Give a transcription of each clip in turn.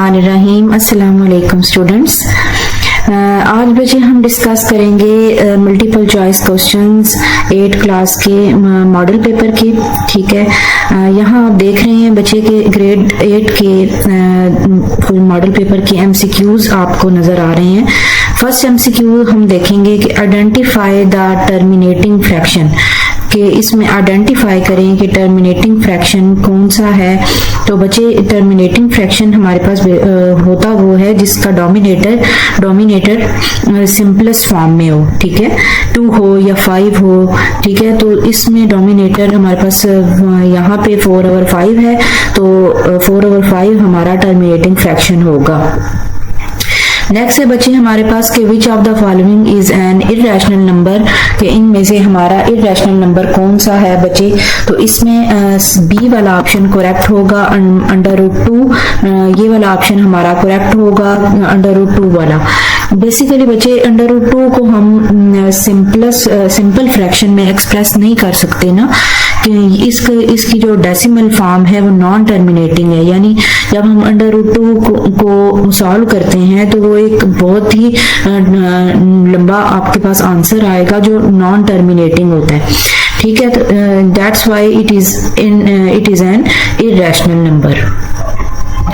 बिस्मिल्लाहिर्रहमानिर्रहीम। अस्सलाम वालेकुम स्टूडेंट्स। आज बच्चे हम डिस्कस करेंगे मल्टीपल चॉइस क्वेश्चंस 8 क्लास के मॉडल पेपर की। ठीक है, यहाँ आप देख रहे हैं बच्चे के ग्रेड 8 के मॉडल पेपर के एमसीक्यूज आपको नजर आ रहे हैं। फर्स्ट एमसीक्यू हम देखेंगे कि आइडेंटिफाई द टर्मिनेटिंग फ्रैक्शन, कि इसमें आइडेंटिफाई करें कि टर्मिनेटिंग फ्रैक्शन कौन सा है। तो बच्चे टर्मिनेटिंग फ्रैक्शन हमारे पास होता वो है जिसका डोमिनेटर सिंपलेस्ट फॉर्म में हो। ठीक है, 2 हो या 5 हो। ठीक है, तो इसमें डोमिनेटर हमारे पास यहाँ पे 4/5 है, तो 4/5 हमारा टर्मिनेटिंग फ्रैक्शन होगा। नेक्स्ट है बच्चे हमारे पास कि which of the following is an irrational number, कि इनमें से हमारा इररेशनल नंबर कौन सा है बच्चे। तो इसमें बी वाला ऑप्शन करेक्ट होगा, √2 ये वाला ऑप्शन हमारा करेक्ट होगा, √2 वाला। बेसिकली बच्चे √2 को हम सिंपल फ्रैक्शन में एक्सप्रेस नहीं कर सकते ना, कि इसकी जो डेसिमल फॉर्म है वो नॉन टर्मिनेटिंग है, यानी जब हम √2 को सॉल्व करते हैं तो वो एक बहुत ही लंबा आपके पास आंसर आएगा जो नॉन टर्मिनेटिंग होता है। ठीक है, that's why it is an irrational number.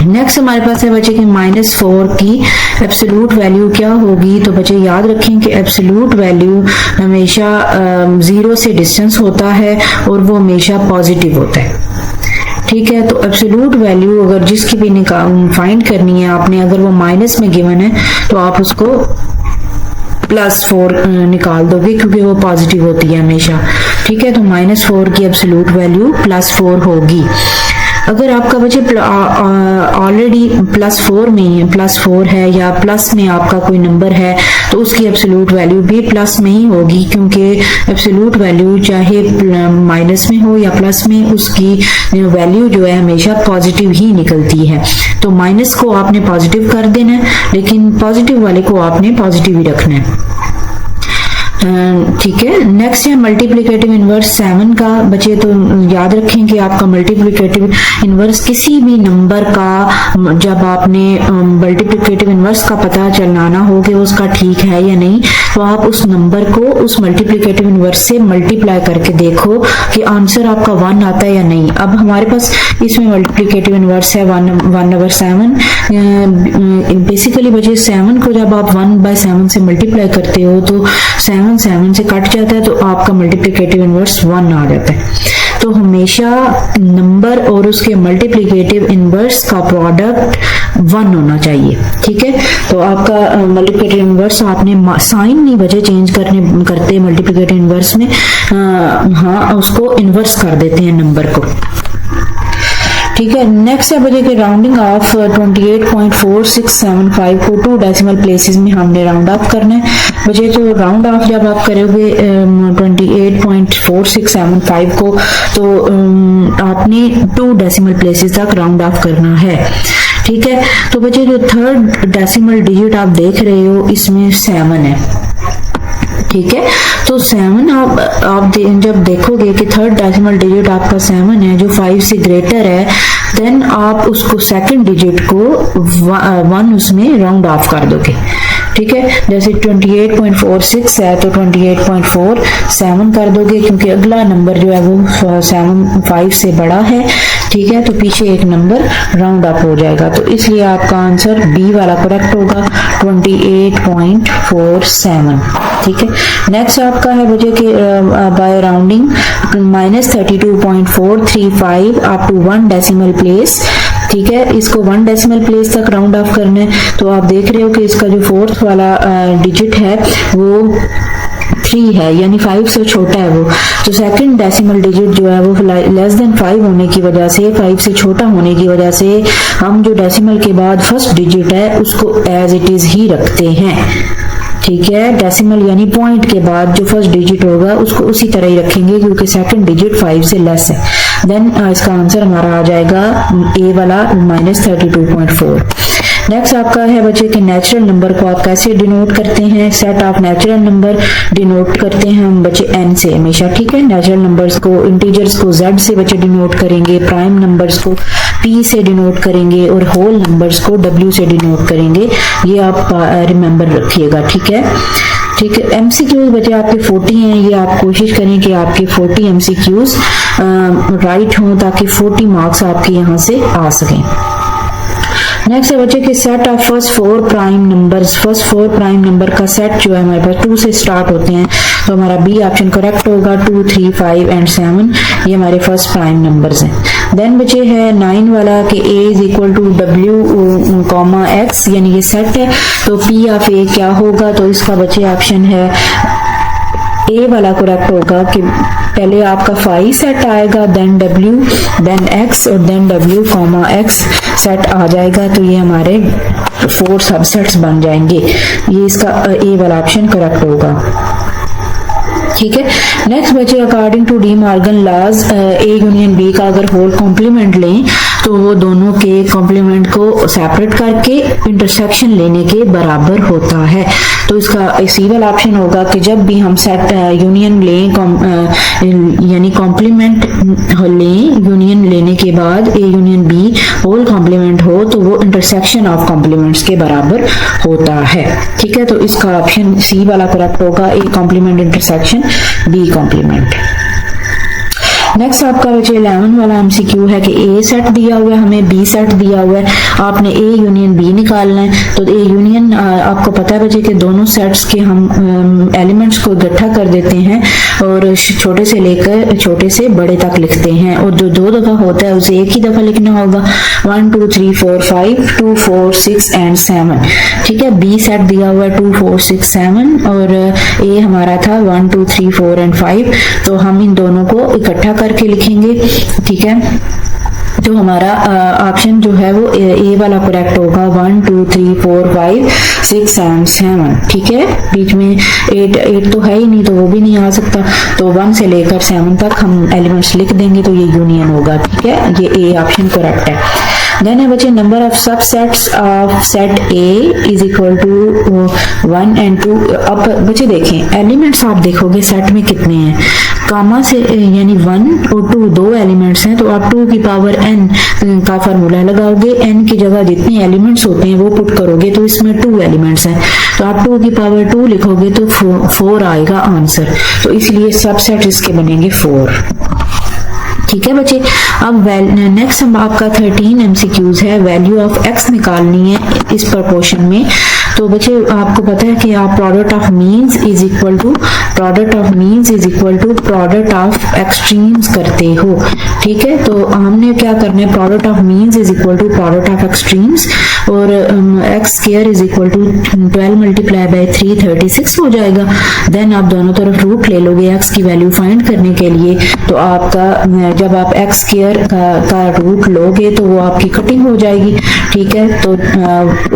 Next हमारे पास है बच्चे कि -4 की एब्सोल्यूट वैल्यू क्या होगी। तो बच्चे याद रखें कि एब्सोल्यूट वैल्यू हमेशा 0 से डिस्टेंस होता है और वो हमेशा पॉजिटिव होता है। ठीक है, तो एब्सोल्यूट वैल्यू अगर जिसकी भी फाइंड करनी है आपने, अगर वो माइनस में गिवन है तो आप उसको +4 निकाल दोगे क्योंकि वो पॉजिटिव होती है हमेशा। ठीक है, तो -4 की एब्सोल्यूट वैल्यू +4 होगी। अगर आपका बच्चे ऑलरेडी +4 है या प्लस में आपका कोई नंबर है तो उसकी एब्सोल्यूट वैल्यू भी प्लस में ही होगी, क्योंकि एब्सोल्यूट वैल्यू चाहे माइनस में हो या प्लस में, उसकी वैल्यू जो है हमेशा पॉजिटिव ही निकलती है। तो माइनस को आपने पॉजिटिव कर देना है, लेकिन पॉजिटिव वाले को आपने पॉजिटिव ही रखना है। ठीक है, नेक्स्ट है मल्टीप्लिकेटिव इनवर्स 7 का। बच्चे तो याद रखें कि आपका मल्टीप्लिकेटिव इनवर्स किसी भी नंबर का, जब आपने मल्टीप्लिकेटिव इनवर्स का पता चलाना हो कि उसका ठीक है या नहीं, तो आप उस नंबर को उस मल्टीप्लिकेटिव इनवर्स से मल्टीप्लाई करके देखो कि आंसर आपका 1 आता है या नहीं। अब हमारे पास इसमें मल्टीप्लिकेटिव इनवर्स है 1/7। बेसिकली बच्चे 7 को जब आप 1/7 से मल्टीप्लाई करते हो तो 7 से कट जाता है, तो आपका मल्टीप्लिकेटिव इनवर्स 1 आ जाता है। तो हमेशा नंबर और उसके मल्टीप्लिकेटिव इनवर्स का प्रोडक्ट 1 होना चाहिए। ठीक है, तो आपका मल्टीप्लिकेटिव इनवर्स आपने साइन नहीं बचे चेंज करते मल्टीप्लिकेटिव इनवर्स में, हाँ उसको इनवर्स कर देते हैं नंबर को। ठीक है, नेक्स्ट है बच्चे कि राउंडिंग ऑफ 28.4675 को 2 डेसिमल प्लेसेस में हमने राउंड ऑफ करना है। बच्चे तो राउंड ऑफ जब आप करोगे 28.4675 को, तो आपने 2 डेसिमल प्लेसेस तक राउंड ऑफ करना है। ठीक है, तो बच्चे जो 3rd डेसिमल डिजिट आप देख रहे हो इसमें 7 है। ठीक है, तो 7 आप जब देखोगे कि 3rd डेसिमल डिजिट आपका 7 है जो 5 से ग्रेटर है, देन आप उसको 2nd डिजिट को 1 उसमें राउंड ऑफ कर दोगे। ठीक है, जैसे 28.46 है तो 28.47 कर दोगे, क्योंकि अगला नंबर जो है वो 5 से बड़ा है। ठीक है, तो पीछे एक नंबर राउंड अप हो जाएगा, तो इसलिए आपका आंसर बी वाला करेक्ट होगा 28.47। ठीक है, नेक्स्ट आपका है बच्चे कि by rounding -32.435 up to 1 decimal place. ठीक है, इसको 1 डेसिमल प्लेस तक राउंड ऑफ करना है। तो आप देख रहे हो कि इसका जो 4th वाला डिजिट है वो 3 है, यानी 5 से छोटा है वो। तो 2nd डेसिमल डिजिट जो है वो <5 होने की वजह से, 5 से छोटा होने की वजह से हम जो डेसिमल के बाद 1st डिजिट है उसको एज इट इज ही रखते हैं। ठीक है, डेसिमल यानी पॉइंट के बाद जो 1st डिजिट होगा उसको उसी तरह ही रखेंगे, क्योंकि 2nd डिजिट 5 से लेस है। देन इसका आंसर हमारा आ जाएगा ए वाला -32.4। नेक्स्ट आपका है बच्चे के नेचुरल नंबर को आप कैसे डिनोट करते हैं। Set of natural number denote करते हैं हम बच्चे n से हमेशा। ठीक है, नेचुरल नंबर्स को, इंटीजर्स को z से बच्चे डिनोट करेंगे, प्राइम नंबर्स को P से डिनोट करेंगे और होल नंबर्स को W से डिनोट करेंगे। ये आप रिमेंबर रखिएगा, ठीक है। ठीक है, MCQs बचे आपके 40 हैं। ये आप कोशिश करें कि आपके 40 MCQs राइट हों ताकि 40 मार्क्स आपके यहाँ से आ सकें। नेक्स्ट है बच्चे कि set of first 4 prime numbers, first 4 prime number का सेट जो है हमारे पास 2 से स्टार्ट होते हैं, तो हमारा बी ऑप्शन करेक्ट होगा। 2, 3, 5 एंड 7 ये हमारे फर्स्ट प्राइम नंबर्स हैं। देन बचे है 9 वाला कि a is equal to W comma X, यानी ये सेट है, तो P ऑफ A क्या होगा, तो इसका बचे ऑप्शन है ए वाला करेक्ट होगा कि पहले आपका 5 सेट आएगा, देन W, देन X और then W comma X set आ जाएगा, तो ये हमारे 4 सबसेट्स बन जाएंगे। ये इसका ए वाला ऑप्शन करेक्ट होगा, ठीक है। नेक्स्ट बचे according to De Morgan laws A union B का अगर होल कॉम्प्लीमेंट लें तो वो दोनों के कॉम्प्लीमेंट को सेपरेट करके इंटरसेक्शन लेने के बराबर होता है। तो इसका सी वाला ऑप्शन होगा कि जब भी हम सेट यूनियन लें, यानी कॉम्प्लीमेंट लें, यूनियन लेने के बाद A union B whole complement हो तो वो इंटरसेक्शन ऑफ कॉम्प्लीमेंट्स के बराबर होता है, ठीक है। तो इसका ऑप्शन सी वाला करेक्ट होगा, A complement intersection B complement. Next आपका बचे 11 वाला MCQ है कि ए सेट दिया हुआ है, हमें बी सेट दिया हुआ है, आपने ए यूनियन बी निकालना है। तो ए यूनियन आपको पता है बचे कि दोनों सेट्स के हम एलिमेंट्स को इकट्ठा कर देते हैं और छोटे से लेकर छोटे से बड़े तक लिखते हैं, और जो 2 दफा होता है उसे एक ही दफा लिखना होगा। 1, 2, 3, 4, 5, 2, 4, 6 एंड 7, ठीक है। बी सेट दिया हुआ है 2, 4, 6, 7 और ए हमारा था 1, 2, 3, 4 एंड 5, तो हम इन दोनों को इकट्ठा करके लिखेंगे, ठीक है। तो हमारा ऑप्शन जो है वो ए वाला करेक्ट होगा। 1, 2, 3, 4, 5, 6 एंड 7, ठीक है। बीच में 8 तो है ही नहीं, तो वो भी नहीं आ सकता, तो 1 से लेकर 7 तक हम एलिमेंट्स लिख देंगे, तो ये यूनियन होगा, ठीक है। ये ए ऑप्शन करेक्ट है। देन है बच्चे number of subsets of set A is equal to 1 and 2। अब बच्चे देखें एलिमेंट्स आप देखोगे सेट में कितने हैं, कामा से यानी 1 और 2 2 एलिमेंट्स हैं, तो आप 2 की पावर n का फार्मूला लगाओगे, n की जगह जितने एलिमेंट्स होते हैं वो पुट करोगे, तो इसमें 2 एलिमेंट्स हैं, तो आप 2 की पावर 2 लिखोगे तो 4 आएगा आंसर, तो इसलिए सबसेट इसके बनेंगे 4, ठीक है बच्चे। अब नेक्स्ट हम आपका 13 MCQs है, वैल्यू ऑफ x निकालनी है इस प्रोपोर्शन में। तो बच्चे आपको पता है कि आप product of means is equal to product of extremes करते हो, ठीक है। तो हमने क्या करना है, product of means is equal to product of extremes, और x square is equal to 12 multiply by 3 36 हो जाएगा। देन आप दोनों तरफ रूट ले लोगे x की वैल्यू फाइंड करने के लिए, तो आपका जब आप x स्क्वायर का रूट लोगे तो वो आपकी कटिंग हो जाएगी, ठीक है। तो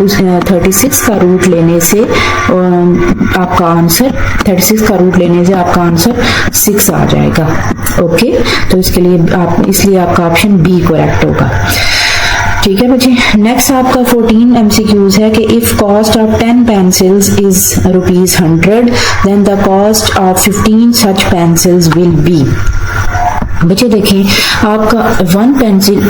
उस 36 का रूट लेने से आपका आंसर 36 का रूट लेने से आपका आंसर 6 आ जाएगा, ओके। तो इसके लिए इसलिए आपका ऑप्शन बी करेक्ट होगा, ठीक है बच्चे। नेक्स्ट आपका 14 MCQs है कि if cost of 10 pencils is ₹100 then the cost of 15 such pencils will be. बच्चे देखिए आपका 1 पेंसिल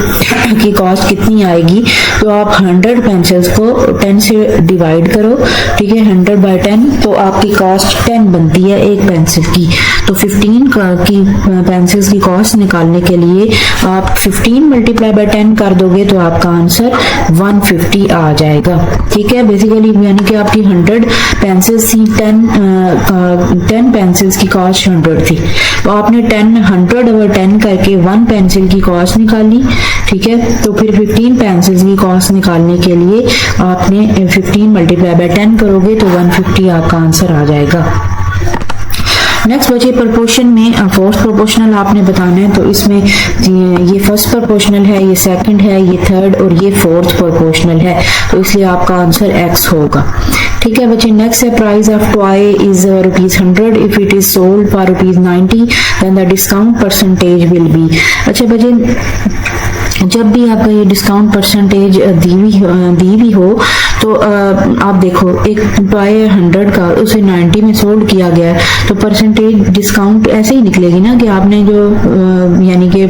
की कॉस्ट कितनी आएगी, तो आप 100 पेंसिल्स को 10 से डिवाइड करो, ठीक है। 100 बाय 10 तो आपकी कॉस्ट 10 बनती है एक पेंसिल की, तो 15 की पेंसिल्स की कॉस्ट निकालने के लिए आप 15 मल्टीप्लाई बाय 10 कर दोगे तो आपका आंसर 150 आ जाएगा, ठीक है। बेसिकली यानी कि आपकी 100 पेंसिल्स थी, 10 पेंसिल्स की कॉस्ट 100 थी, तो आपने 100 ओवर 10 करके 1 पेंसिल की कॉस्ट निकाली, ठीक है। तो फिर 15 पेंसिल्स की कॉस्ट निकालने के लिए आपने 15 मल्टीप्लाई बाय 10 करोगे तो 150 आपका आंसर आ जाएगा। नेक्स्ट बचे प्रोपोर्शन में फोर्थ प्रोपोर्शनल आपने बताना है, तो इसमें ये फर्स्ट प्रोपोर्शनल है, ये सेकंड है, ये थर्ड और ये फोर्थ प्रोपोर्शनल है, तो इसलिए आपका आंसर x होगा, ठीक है बच्चे। नेक्स्ट है price of toy is ₹100 if it is sold for ₹90 then the discount percentage will be. अच्छा बच्चे जब भी आपका ये डिस्काउंट परसेंटेज दी हुई हो, तो आप देखो एक टॉय 100 का उसे 90 में सोल्ड किया गया है, तो परसेंटेज डिस्काउंट ऐसे ही निकलेगी ना कि आपने जो यानी कि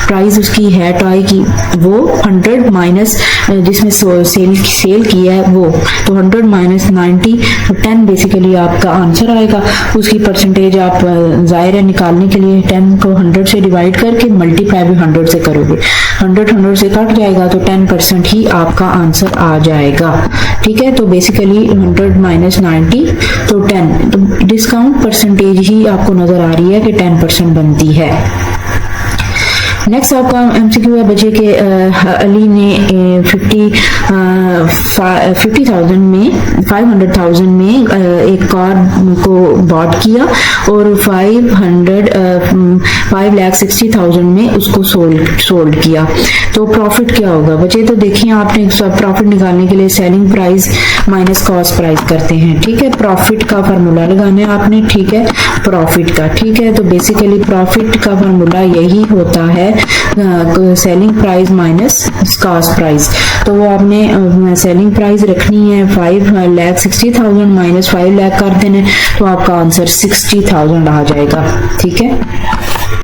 प्राइस उसकी है टॉय की वो 100 माइनस जिसमें सेल किया है वो, तो 100 माइनस 90 तो 10 बेसिकली आपका आंसर आएगा। उसकी परसेंटेज आप जाहिर है निकालने के लिए 10 को 100 से डिवाइड करके मल्टीप्लाई भी 100 से करोगे, 100 से कट जाएगा तो 10% ही आपका आंसर आ जाएगा। ठीक है, तो बेसिकली 100 माइनस 90 तो 10, तो डिस्काउंट परसेंटेज ही आपको नजर आ रही है कि 10% बनती है। नेक्स्ट आपका एमसीक्यू है बच्चे के अली ने 50,000 में 500,000 में एक कार को बॉट किया और 5,60,000 में उसको सोल्ड किया, तो प्रॉफिट क्या होगा बच्चे? तो देखिए आपने प्रॉफिट निकालने के लिए selling price minus cost price करते हैं। ठीक है, प्रॉफिट का फार्मूला लगाना है आपने। ठीक है, प्रॉफिट का, ठीक है, तो बेसिकली प्रॉफिट का फार्मूला यही होता है selling price minus cost price. तो वो आपने सेलिंग प्राइस रखनी है 5,60,000 माइनस 5 लाख कर देना, तो आपका आंसर 60,000 आ जाएगा। ठीक है।